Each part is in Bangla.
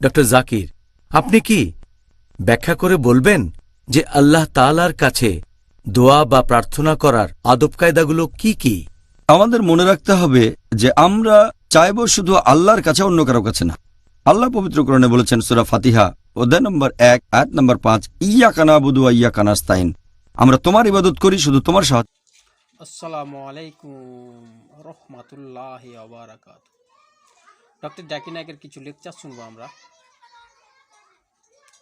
ডক্টর জাকির, আপনি কি ব্যাখ্যা করে বলবেন যে আল্লাহ তাআলার কাছে দোয়া বা প্রার্থনা করার আদব কায়দাগুলো কি কি? আমাদের মনে রাখতে হবে যে আমরা চাইব শুধু আল্লাহর কাছে, অন্য কারো কাছে না। আল্লাহ পবিত্র কোরআনে বলেছেন সূরা ফাতিহা অধ্যায় নম্বর 1 আয়াত নম্বর 5, ইয়াকা নাবুদু ওয়া ইয়াকা নাস্তাইন, আমরা তোমার ইবাদত করি, শুধু তোমার সাহায্য। আসসালামু আলাইকুম রহমাতুল্লাহি ওয়া বারাকাতুহু। ডক্টর জাকির নায়েকের কিছু লেকচার শুনবো আমরা।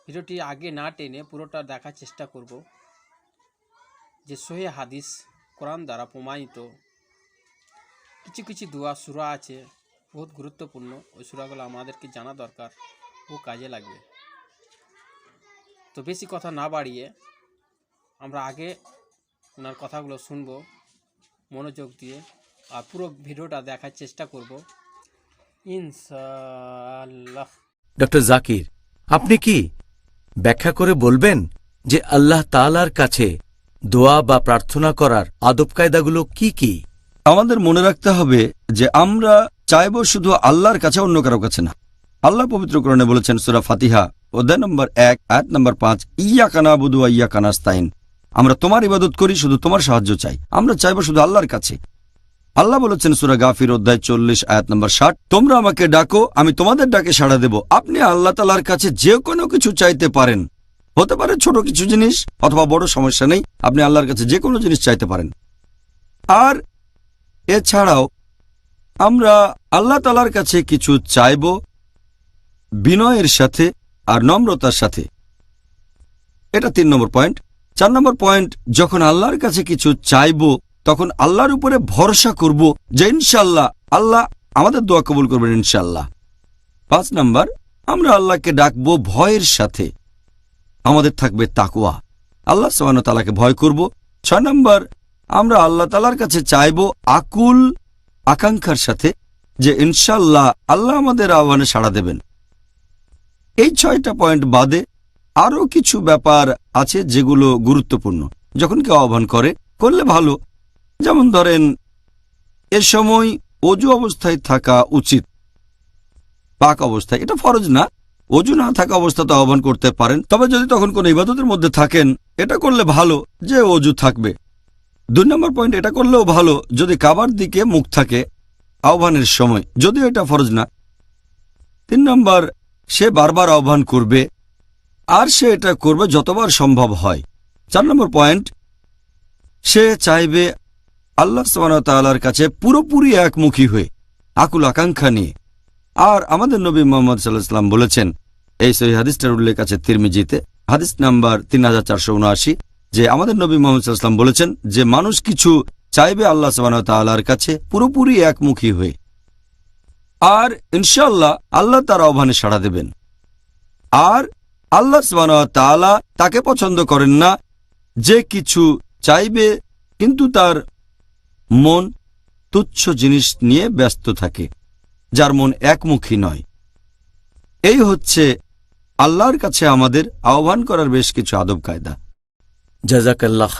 ভিডিওটি আগে না টেনে পুরোটা দেখার চেষ্টা করব। যে সহিহ হাদিস কোরআন দ্বারা প্রমাণিত কিছু কিছু দোয়া সূরা আছে, বহুত গুরুত্বপূর্ণ। ওই সূরাগুলো আমাদেরকে জানা দরকার ও কাজে লাগবে। তো বেশি কথা না বাড়িয়ে আমরা আগে ওনার কথাগুলো শুনবো মনোযোগ দিয়ে, আর পুরো ভিডিওটা দেখার চেষ্টা করব ইনশাআল্লাহ। ডক্টর জাকির, আপনি কি ব্যাখ্যা করে বলবেন যে আল্লাহ তাআলার কাছে দোয়া বা প্রার্থনা করার আদব কায়দাগুলো কি কি? আমাদের মনে রাখতে হবে যে আমরা চাইব শুধু আল্লাহর কাছে, অন্য কারো কাছে না। আল্লাহ পবিত্র কোরআনে বলেছেন সূরা ফাতিহা অধ্যায় নম্বর 1 আয়াত নম্বর 5, ইয়াকা নাবুদু ওয়া ইয়াকা নাস্তাইন, আমরা তোমার ইবাদত করি, শুধু তোমার সাহায্য চাই। আমরা চাইব শুধু আল্লাহর কাছে। আল্লাহ বলেছেন সূরা গাফির অধ্যায় 40 আয়াত নম্বর 60, তোমরা আমাকে ডাকো, আমি তোমাদের ডাকে সাড়া দেব। আপনি আল্লাহ তাআলার কাছে যে কোনো কিছু চাইতে পারেন, হতে পারে ছোট কিছু জিনিস অথবা বড়, সমস্যা নেই, আপনি আল্লাহর কাছে যে কোনো জিনিস চাইতে পারেন। আর এছাড়াও আমরা আল্লাহ তাআলার কাছে কিছু চাইব বিনয়ের সাথে আর নম্রতার সাথে। এটা 3 নম্বর পয়েন্ট। 4 নম্বর পয়েন্ট, যখন আল্লাহর কাছে কিছু চাইব তখন আল্লাহর উপরে ভরসা করব যে ইনশাআল্লাহ আল্লাহ আমাদের দোয়া কবুল করবেন ইনশাআল্লাহ। 5 নম্বর, আমরা আল্লাহকে ডাকবো ভয়ের সাথে, আমাদের থাকবে তাকওয়া, আল্লাহ সুবহানাহু ওয়া তাআলাকে ভয় করব। 6 নম্বর, আমরা আল্লাহ তাআলার কাছে চাইব আকুল আকাঙ্ক্ষার সাথে যে ইনশাআল্লাহ আল্লাহ আমাদের আহ্বানে সাড়া দেবেন। এই 6টা পয়েন্ট বাদে আরও কিছু ব্যাপার আছে যেগুলো গুরুত্বপূর্ণ। যখন কেউ আহ্বান করলে ভালো। যেমন ধরেন, এ সময় অজু অবস্থায় থাকা উচিত, পাক অবস্থায়। এটা ফরজ না, অজু না থাকা অবস্থাতে আহ্বান করতে পারেন, তবে যদি তখন কোনো ইবাদতের মধ্যে থাকেন এটা করলে ভালো যে অজু থাকবে। 2 নম্বর পয়েন্ট, এটা করলেও ভালো যদি কাবার দিকে মুখ থাকে আহ্বানের সময়, যদিও এটা ফরজ না। 3 নম্বর, সে বারবার আহ্বান করবে আর সে এটা করবে যতবার সম্ভব হয়। 4 নম্বর পয়েন্ট, সে চাইবে আল্লাহ সুবহানাহু ওয়া তাআলার কাছে পুরোপুরি একমুখী হয়ে, আকুল আকাঙ্ক্ষা নিয়ে। আর আমাদের নবী মুহাম্মদ সাল্লাল্লাহু আলাইহি ওয়াসাল্লাম বলেছেন, এই সহিহ হাদিসটার উল্লেখ আছে তিরমিজিতে, হাদিস নাম্বার 3479, যে আমাদের নবী মুহাম্মদ সাল্লাল্লাহু আলাইহি ওয়াসাল্লাম বলেছেন যে মানুষ কিছু চাইবে আল্লাহ সুবহানাহু ওয়া তাআলার কাছে পুরোপুরি একমুখী হয়ে, আর ইনশাআল্লাহ আল্লাহ তার আহ্বানে সাড়া দেবেন। আর আল্লাহ সুবহানাহু ওয়া তাআলা তাকে পছন্দ করেন না যে কিছু চাইবে কিন্তু তার মন তুচ্ছ জিনিস নিয়ে ব্যস্ত থাকে, যার মন একমুখী নয়। এই হচ্ছে আল্লাহর কাছে আমাদের আহ্বান করার বেশ কিছু আদব কায়দা। জাযাকাল্লাহ।